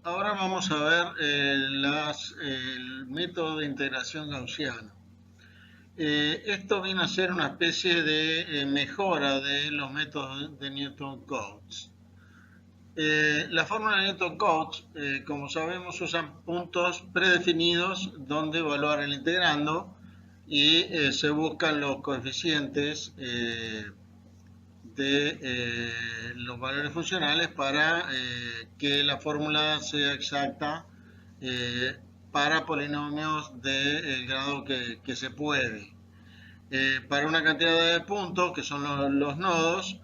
Ahora vamos a ver el método de integración gaussiano. Esto viene a ser una especie de mejora de los métodos de Newton-Cotes. La fórmula de Newton-Cotes, como sabemos, usan puntos predefinidos donde evaluar el integrando y se buscan los coeficientes de los valores funcionales para que la fórmula sea exacta para polinomios del grado que se puede. Para una cantidad de puntos, que son los nodos,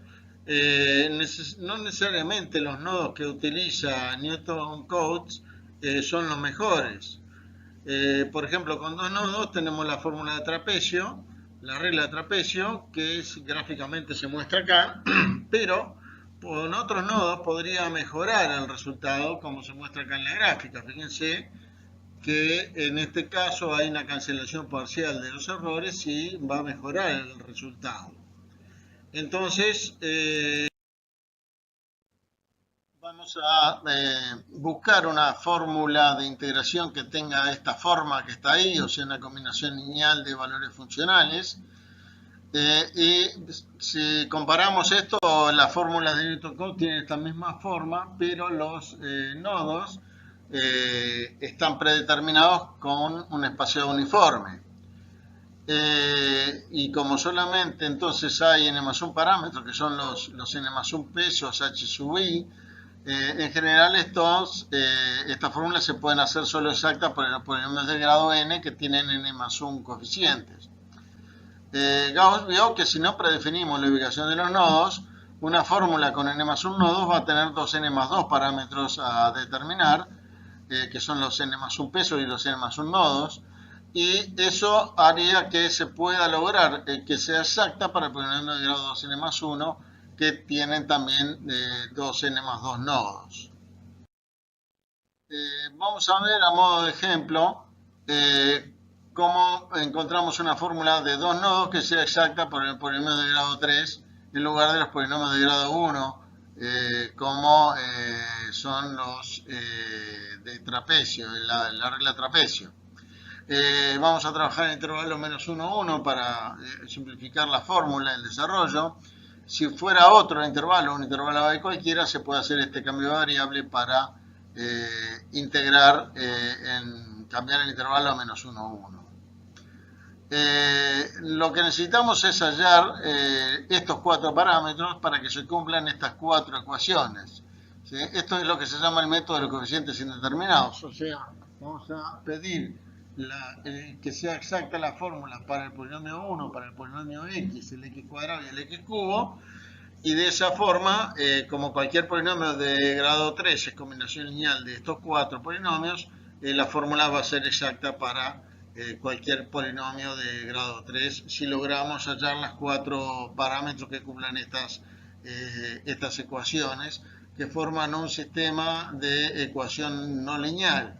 no necesariamente los nodos que utiliza Newton-Cotes son los mejores. Por ejemplo, con dos nodos tenemos la fórmula de trapecio, la regla de trapecio, que gráficamente se muestra acá, pero con otros nodos podría mejorar el resultado, como se muestra acá en la gráfica. Fíjense que en este caso hay una cancelación parcial de los errores y va a mejorar el resultado. Entonces, vamos a buscar una fórmula de integración que tenga esta forma que está ahí, o sea, una combinación lineal de valores funcionales. Y si comparamos esto, las fórmulas de Newton-Cotes tienen esta misma forma, pero los nodos están predeterminados con un espacio uniforme. Y como solamente entonces hay n más 1 parámetros, que son los n más 1 pesos h sub i, en general estas fórmulas se pueden hacer solo exactas por los polinomios de grado n que tienen n más 1 coeficientes. Gauss vio que si no predefinimos la ubicación de los nodos, una fórmula con n más 1 nodos va a tener 2n más 2 parámetros a determinar, que son los n más 1 pesos y los n más 1 nodos, y eso haría que se pueda lograr que sea exacta para el polinomio de grado 2n más 1, que tienen también 2n más 2 nodos. Vamos a ver a modo de ejemplo cómo encontramos una fórmula de dos nodos que sea exacta por el polinomio de grado 3 en lugar de los polinomios de grado 1, como son los de trapecio, la regla trapecio. Vamos a trabajar en intervalo menos 1, 1 para simplificar la fórmula, el desarrollo. Si fuera otro intervalo, un intervalo A cualquiera, se puede hacer este cambio de variable para cambiar el intervalo a menos 1, 1. Lo que necesitamos es hallar estos cuatro parámetros para que se cumplan estas cuatro ecuaciones. ¿Sí? Esto es lo que se llama el método de los coeficientes indeterminados. O sea, vamos a pedir que sea exacta la fórmula para el polinomio 1, para el polinomio x, el x cuadrado y el x cubo, y de esa forma, como cualquier polinomio de grado 3 es combinación lineal de estos cuatro polinomios, la fórmula va a ser exacta para cualquier polinomio de grado 3 si logramos hallar las cuatro parámetros que cumplan estas ecuaciones que forman un sistema de ecuación no lineal.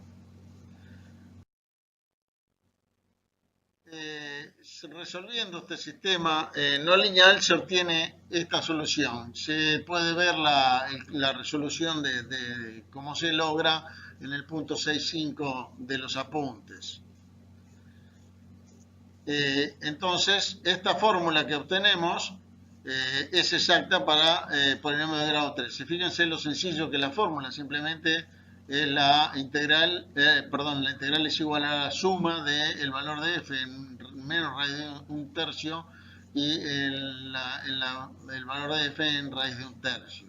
Resolviendo este sistema no lineal se obtiene esta solución. Se puede ver la resolución de cómo se logra en el punto 6.5 de los apuntes. Entonces, esta fórmula que obtenemos es exacta para polinomio de grado 3. Fíjense lo sencillo que es la fórmula, simplemente la integral es igual a la suma del valor de f en menos raíz de un tercio y el valor de f en raíz de un tercio.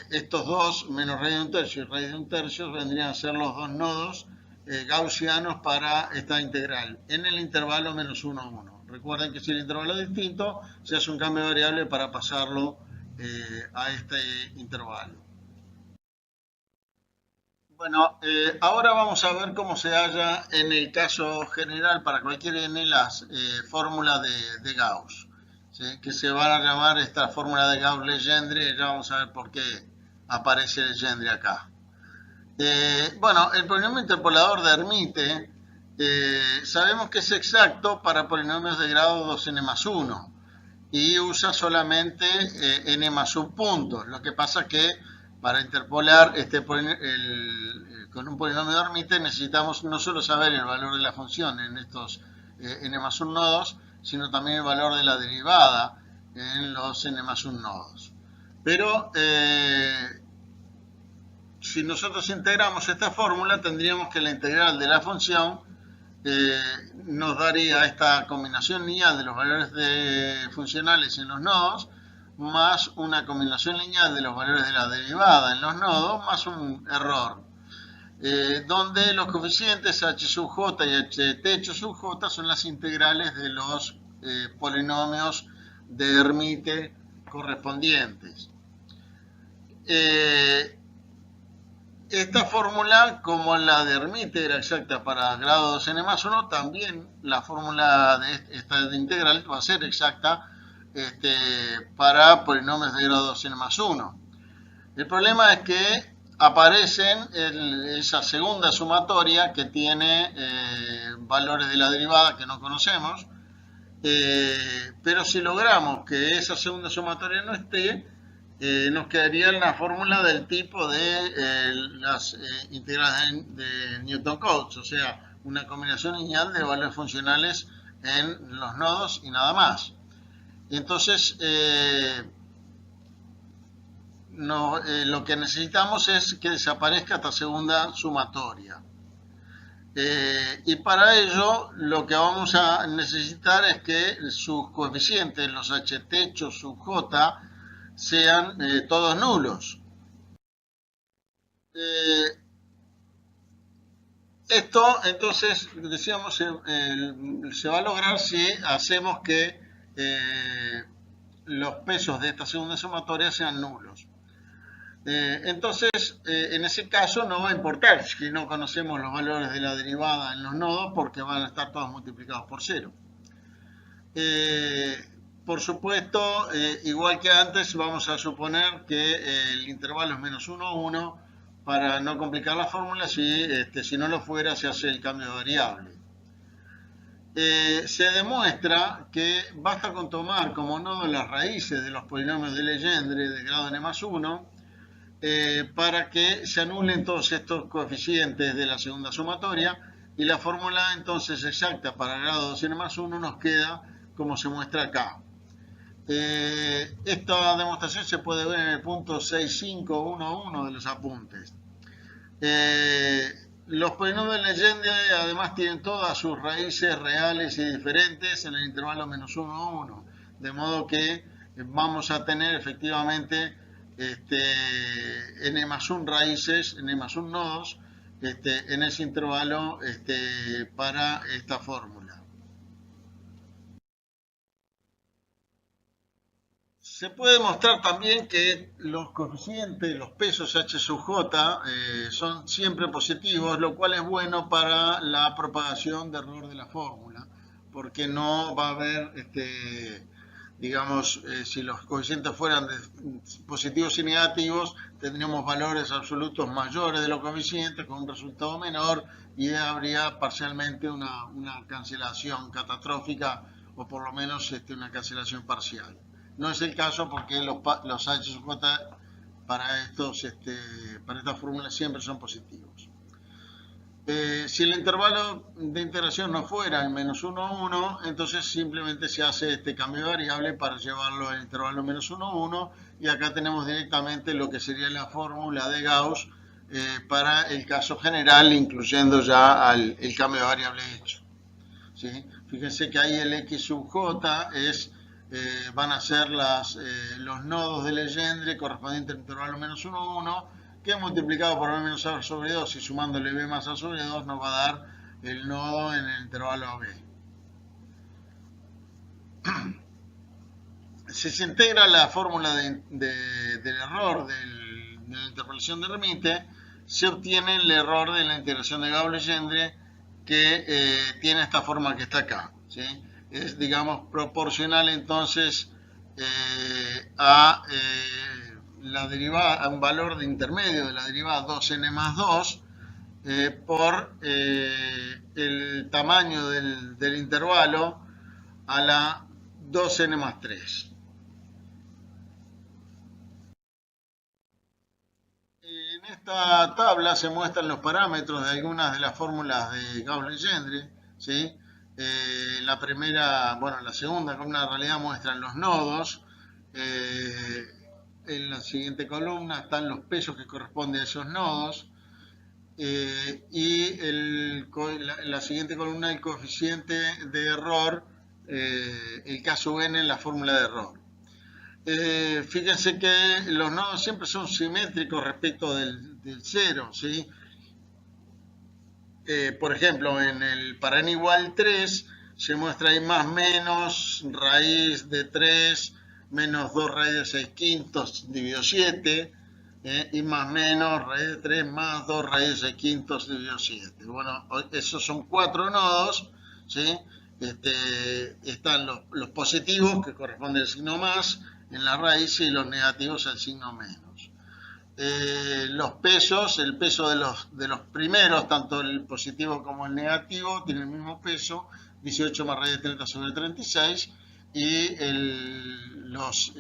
Estos dos, menos raíz de un tercio y raíz de un tercio, vendrían a ser los dos nodos gaussianos para esta integral en el intervalo menos 1, 1. Recuerden que si el intervalo es distinto, se hace un cambio de variable para pasarlo a este intervalo. Bueno, ahora vamos a ver cómo se halla en el caso general para cualquier n las fórmulas de Gauss, ¿sí? Que se van a llamar esta fórmula de Gauss-Legendre. Ya vamos a ver por qué aparece Legendre acá. Bueno, el polinomio interpolador de Hermite sabemos que es exacto para polinomios de grado 2n más 1 y usa solamente n más 1 puntos. Lo que pasa que para interpolar con un polinomio de Hermite necesitamos no solo saber el valor de la función en estos n+1 nodos, sino también el valor de la derivada en los n+1 nodos. Pero si nosotros integramos esta fórmula, tendríamos que la integral de la función nos daría esta combinación lineal de los valores funcionales en los nodos, más una combinación lineal de los valores de la derivada en los nodos, más un error, donde los coeficientes h sub j y ht sub j son las integrales de los polinomios de Hermite correspondientes. Esta fórmula, como la de Hermite era exacta para grado 2n+1, también la fórmula de esta integral va a ser exacta para polinomios de grado 2n+1. El problema es que aparecen esa segunda sumatoria que tiene valores de la derivada que no conocemos, pero si logramos que esa segunda sumatoria no esté, nos quedaría la fórmula del tipo de las integrales de Newton-Cotes, o sea, una combinación lineal de valores funcionales en los nodos y nada más. Entonces, lo que necesitamos es que desaparezca esta segunda sumatoria. Y para ello, lo que vamos a necesitar es que sus coeficientes, los ht sub j, sean todos nulos. Esto, entonces, decíamos, se va a lograr si hacemos que los pesos de esta segunda sumatoria sean nulos. Entonces, en ese caso no va a importar si no conocemos los valores de la derivada en los nodos, porque van a estar todos multiplicados por 0. Por supuesto, igual que antes, vamos a suponer que el intervalo es -1, 1, para no complicar la fórmula. Si no lo fuera, se hace el cambio de variable. Se demuestra que basta con tomar como nodo las raíces de los polinomios de Legendre de grado n+1 para que se anulen todos estos coeficientes de la segunda sumatoria, y la fórmula entonces exacta para el grado 2n+1 nos queda como se muestra acá. Esta demostración se puede ver en el punto 6511 de los apuntes. Los polinomios de Legendre además tienen todas sus raíces reales y diferentes en el intervalo -1, 1, de modo que vamos a tener efectivamente n+1 raíces, n+1 nodos en ese intervalo para esta fórmula. Se puede mostrar también que los coeficientes, los pesos h sub j son siempre positivos, lo cual es bueno para la propagación de error de la fórmula, porque no va a haber, digamos, si los coeficientes fueran positivos y negativos, tendríamos valores absolutos mayores de los coeficientes con un resultado menor, y habría parcialmente una cancelación catastrófica, o por lo menos una cancelación parcial. No es el caso, porque los h sub j para esta fórmula siempre son positivos. Si el intervalo de integración no fuera el -1, 1, entonces simplemente se hace este cambio de variable para llevarlo al intervalo -1, 1, y acá tenemos directamente lo que sería la fórmula de Gauss para el caso general, incluyendo ya el cambio de variable hecho. ¿Sí? Fíjense que ahí el x sub j van a ser los nodos de Legendre correspondientes al intervalo -1, 1, que multiplicado por b menos a sobre 2 y sumándole b más a sobre 2 nos va a dar el nodo en el intervalo AB. Si se integra la fórmula del error de la interpolación de Hermite, se obtiene el error de la integración de Gauss-Legendre, que tiene esta forma que está acá, ¿sí? Es, digamos, proporcional entonces a la derivada, a un valor de intermedio de la derivada 2n+2 por el tamaño del intervalo a la 2n+3. En esta tabla se muestran los parámetros de algunas de las fórmulas de Gauss-Legendre, ¿sí? La primera, bueno, la segunda columna en realidad muestran los nodos. En la siguiente columna están los pesos que corresponden a esos nodos. Y la siguiente columna el coeficiente de error, el caso n en la fórmula de error. Fíjense que los nodos siempre son simétricos respecto del cero, ¿sí? Por ejemplo, para n igual 3 se muestra ahí más menos raíz de 3 menos 2 raíz de 6 quintos dividido 7, y más menos raíz de 3 más 2 raíz de 6 quintos dividido 7. Bueno, esos son 4 nodos, ¿sí? Están los positivos, que corresponden al signo más en la raíz, y los negativos al signo menos. Los pesos, el peso de los primeros, tanto el positivo como el negativo, tienen el mismo peso, 18 más raíz de 30 sobre 36, y los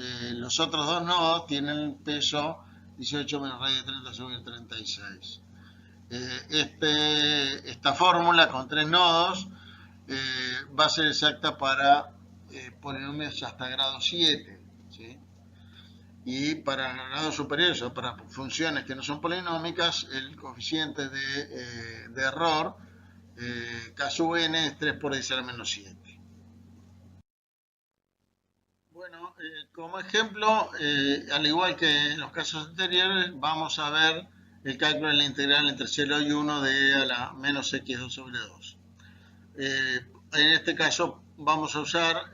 otros dos nodos tienen el peso 18 menos raíz de 30 sobre 36. Esta fórmula con tres nodos va a ser exacta para polinomios hasta grado 7, ¿sí? Y para grados superiores, o para funciones que no son polinómicas, el coeficiente de error, K sub n, es 3 por 10 a la menos 7. Bueno, como ejemplo, al igual que en los casos anteriores, vamos a ver el cálculo de la integral entre 0 y 1 de a la menos x2 sobre 2. En este caso vamos a usar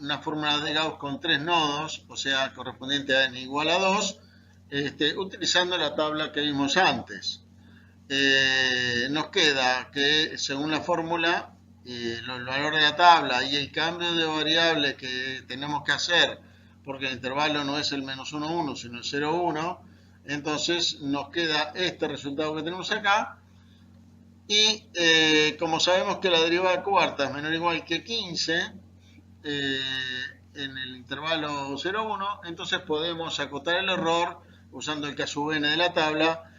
una fórmula de Gauss con tres nodos, o sea, correspondiente a n igual a 2, utilizando la tabla que vimos antes. Nos queda que, según la fórmula, el valor de la tabla y el cambio de variable que tenemos que hacer, porque el intervalo no es el menos 1, 1, sino el 0, 1, entonces nos queda este resultado que tenemos acá. Y como sabemos que la derivada cuarta es menor o igual que 15 en el intervalo 0, 1, entonces podemos acotar el error usando el K sub n de la tabla,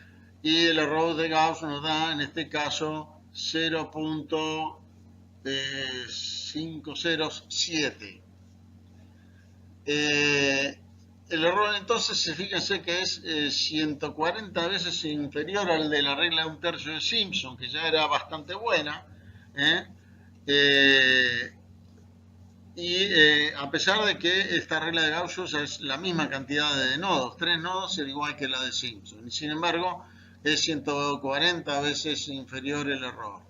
y el error de Gauss nos da en este caso 0.507. El error entonces, fíjense que es 140 veces inferior al de la regla de un tercio de Simpson, que ya era bastante buena, a pesar de que esta regla de Gauss es la misma cantidad de nodos, 3 nodos, al igual que la de Simpson, y sin embargo es 140 veces inferior el error.